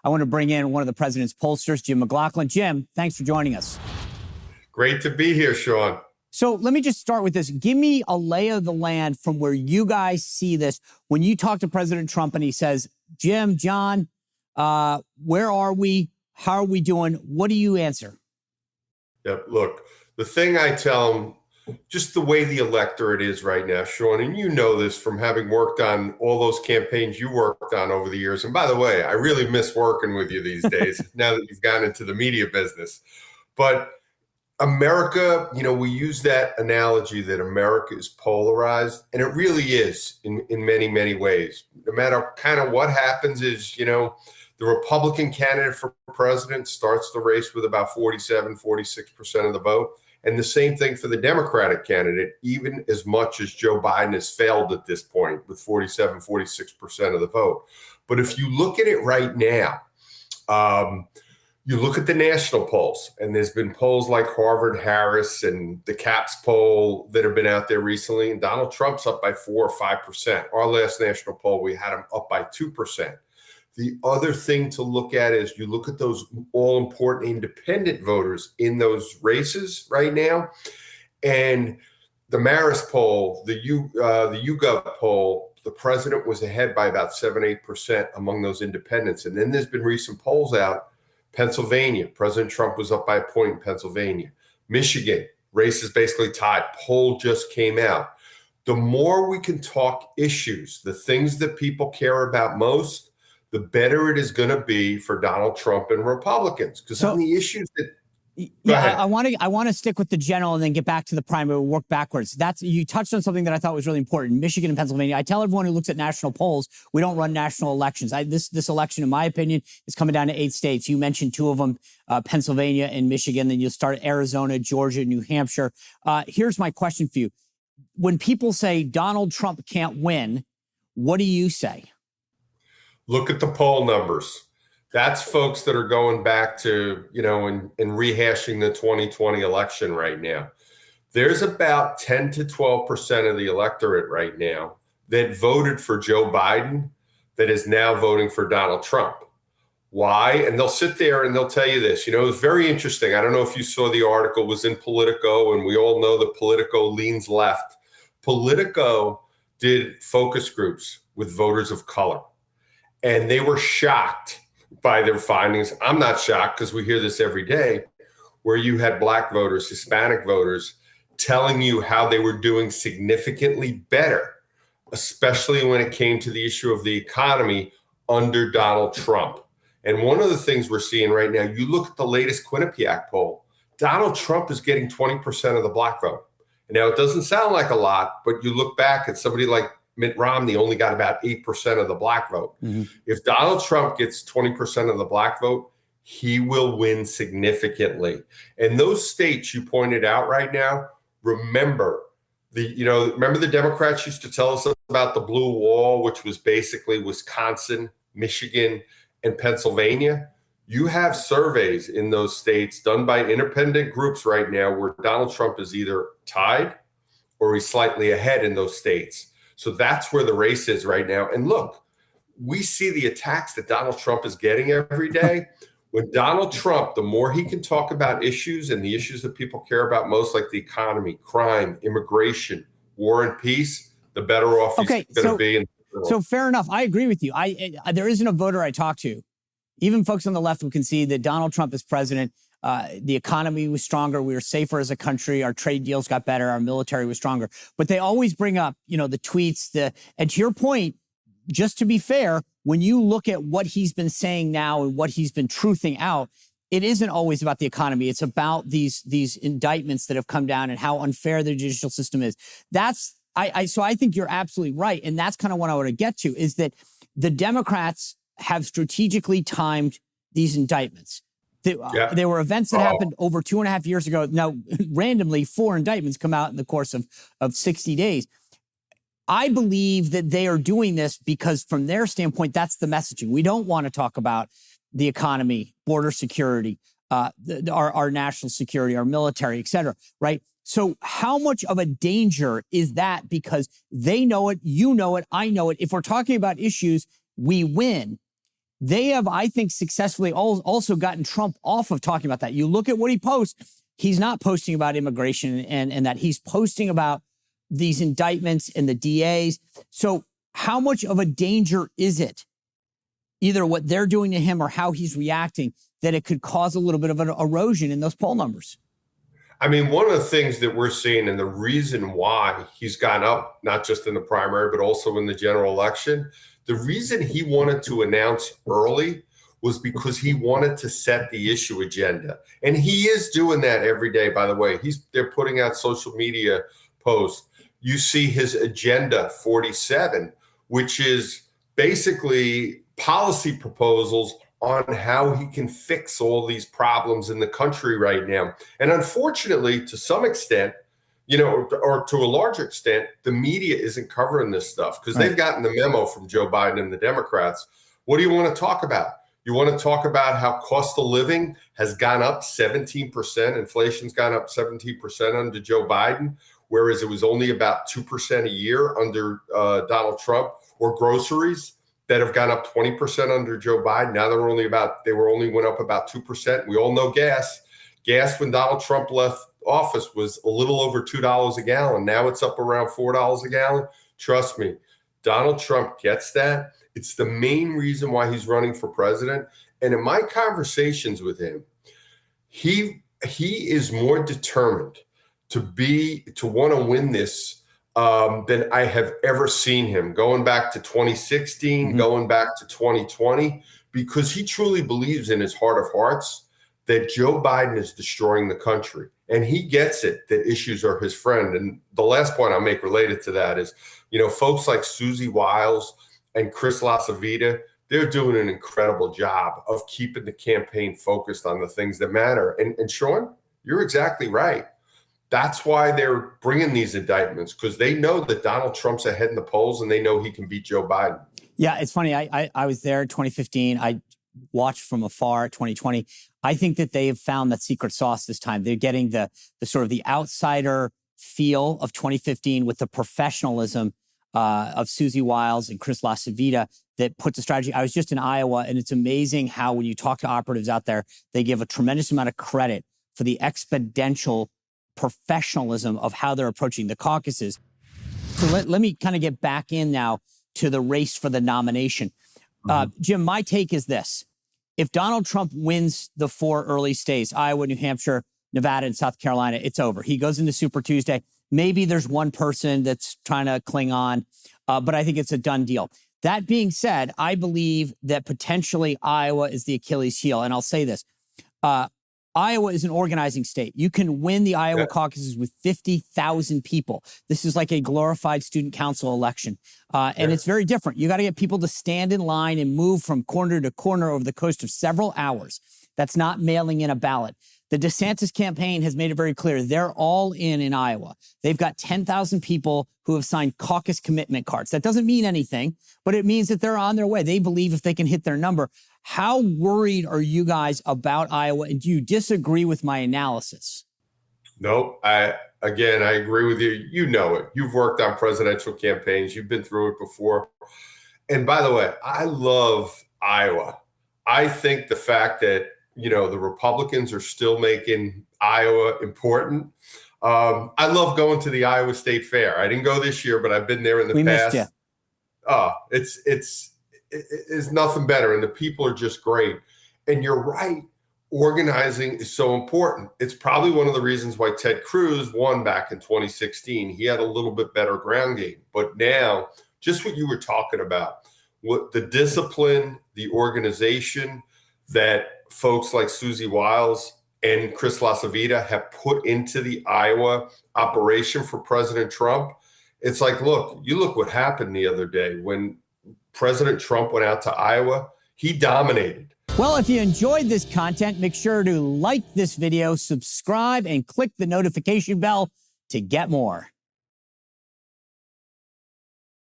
I want to bring in one of the president's pollsters, Jim McLaughlin. Jim, thanks for joining us. Great to be here, Sean. So let me just start with this. Give me a lay of the land from where you guys see this. When you talk to President Trump and he says, Jim, John, where are we? How are we doing? What do you answer? Yep. Look, the thing I tell him, just the way the electorate is right now, Sean, and you know this from having worked on all those campaigns you worked on over the years. And by the way, I really miss working with you these days now that you've gotten into the media business. But America, we use that analogy that America is polarized, and it really is in many, many ways. No matter kind of what happens is, the Republican candidate for president starts the race with about 46% of the vote. And the same thing for the Democratic candidate, even as much as Joe Biden has failed at this point with 46% of the vote. But if you look at it right now, you look at the national polls, and there's been polls like Harvard Harris and the CAPS poll that have been out there recently, and Donald Trump's up by 4 or 5%. Our last national poll, we had him up by 2%. The other thing to look at is you look at those all-important independent voters in those races right now, and the Marist poll, the YouGov poll, the president was ahead by about 7-8% among those independents. And then there's been recent polls out. Pennsylvania, President Trump was up by a point in Pennsylvania. Michigan, race is basically tied. Poll just came out. The more we can talk issues, the things that people care about most, the better it is going to be for Donald Trump and Republicans. Because on the issues that, I want to stick with the general and then get back to the primary. We'll work backwards. You touched on something that I thought was really important. Michigan and Pennsylvania. I tell everyone who looks at national polls, we don't run national elections. This election, in my opinion, is coming down to 8 states. You mentioned 2 of them, Pennsylvania and Michigan. Then you'll start Arizona, Georgia, New Hampshire. Here's my question for you. When people say Donald Trump can't win, what do you say? Look at the poll numbers. That's folks that are going back to, and rehashing the 2020 election right now. There's about 10 to 12% of the electorate right now that voted for Joe Biden that is now voting for Donald Trump. Why? And they'll sit there and they'll tell you this. It was very interesting. I don't know if you saw the article, it was in Politico, and we all know that Politico leans left. Politico did focus groups with voters of color, and they were shocked by their findings. I'm not shocked because we hear this every day, where you had Black voters, Hispanic voters telling you how they were doing significantly better, especially when it came to the issue of the economy under Donald Trump. And one of the things we're seeing right now, you look at the latest Quinnipiac poll, Donald Trump is getting 20% of the Black vote. And now it doesn't sound like a lot, but you look back at somebody like Mitt Romney only got about 8% of the Black vote. Mm-hmm. If Donald Trump gets 20% of the Black vote, he will win significantly. And those states you pointed out right now, remember the Democrats used to tell us about the blue wall, which was basically Wisconsin, Michigan, and Pennsylvania. You have surveys in those states done by independent groups right now where Donald Trump is either tied or he's slightly ahead in those states. So that's where the race is right now. And look, we see the attacks that Donald Trump is getting every day. When Donald Trump, the more he can talk about issues and the issues that people care about most, like the economy, crime, immigration, war and peace, the better off he's going to be. So fair enough. I agree with you. There isn't a voter I talk to, even folks on the left, who concede that Donald Trump is president. The economy was stronger. We were safer as a country. Our trade deals got better. Our military was stronger. But they always bring up, the tweets, and to your point, just to be fair, when you look at what he's been saying now and what he's been truthing out, it isn't always about the economy. It's about these indictments that have come down and how unfair the judicial system is. So I think you're absolutely right. And that's kind of what I want to get to, is that the Democrats have strategically timed these indictments. There were events that happened over 2.5 years ago. Now, randomly, 4 indictments come out in the course of 60 days. I believe that they are doing this because from their standpoint, that's the messaging. We don't want to talk about the economy, border security, our national security, our military, et cetera, right? So how much of a danger is that? Because they know it, you know it, I know it. If we're talking about issues, we win. they have, I think, successfully also gotten Trump off of talking about that. You look at what he posts, he's not posting about immigration and that he's posting about these indictments and the DAs. So how much of a danger is it, either what they're doing to him or how he's reacting, that it could cause a little bit of an erosion in those poll numbers? I mean, one of the things that we're seeing and the reason why he's gone up, not just in the primary, but also in the general election, the reason he wanted to announce early was because he wanted to set the issue agenda. And he is doing that every day, by the way. They're putting out social media posts. You see his Agenda 47, which is basically policy proposals on how he can fix all these problems in the country right now. And unfortunately, to some extent, or to a larger extent, the media isn't covering this stuff because they've gotten the memo from Joe Biden and the Democrats. What do you want to talk about? You want to talk about how cost of living has gone up 17%. Inflation's gone up 17% under Joe Biden, whereas it was only about 2% a year under Donald Trump, or groceries that have gone up 20% under Joe Biden. Now they went up about 2%. We all know gas. Gas when Donald Trump left office was a little over $2 a gallon. Now it's up around $4 a gallon. Trust me, Donald Trump gets that. It's the main reason why he's running for president. And in my conversations with him, he is more determined to want to win this than I have ever seen him, going back to 2016, going back to 2020, because he truly believes in his heart of hearts that Joe Biden is destroying the country. And he gets it, that issues are his friend. And the last point I'll make related to that is, folks like Susie Wiles and Chris LaCivita, they're doing an incredible job of keeping the campaign focused on the things that matter. And Sean, you're exactly right. That's why they're bringing these indictments, because they know that Donald Trump's ahead in the polls and they know he can beat Joe Biden. Yeah, it's funny. I was there in 2015. I watched from afar 2020. I think that they have found that secret sauce this time. They're getting the sort of the outsider feel of 2015 with the professionalism of Susie Wiles and Chris LaCivita that puts a strategy. I was just in Iowa, and it's amazing how when you talk to operatives out there, they give a tremendous amount of credit for the exponential professionalism of how they're approaching the caucuses. So let me kind of get back in now to the race for the nomination. Jim, my take is this. If Donald Trump wins the 4 early states, Iowa, New Hampshire, Nevada, and South Carolina, it's over. He goes into Super Tuesday. Maybe there's one person that's trying to cling on, but I think it's a done deal. That being said, I believe that potentially Iowa is the Achilles heel. And I'll say this. Iowa is an organizing state. You can win the Iowa caucuses with 50,000 people. This is like a glorified student council election. And it's very different. You got to get people to stand in line and move from corner to corner over the course of several hours. That's not mailing in a ballot. The DeSantis campaign has made it very clear they're all in Iowa. They've got 10,000 people who have signed caucus commitment cards. That doesn't mean anything, but it means that they're on their way. They believe if they can hit their number. How worried are you guys about Iowa? And do you disagree with my analysis? Nope. I agree with you. You know it. You've worked on presidential campaigns. You've been through it before. And by the way, I love Iowa. I think the fact that, the Republicans are still making Iowa important. I love going to the Iowa State Fair. I didn't go this year, but I've been there in the past. Missed you. It's nothing better. And the people are just great. And you're right. Organizing is so important. It's probably one of the reasons why Ted Cruz won back in 2016. He had a little bit better ground game. But now, just what you were talking about, what the discipline, the organization that folks like Susie Wiles and Chris LaCivita have put into the Iowa operation for President Trump. It's like, look what happened the other day when President Trump went out to Iowa. He dominated. Well, if you enjoyed this content, make sure to like this video, subscribe, and click the notification bell to get more.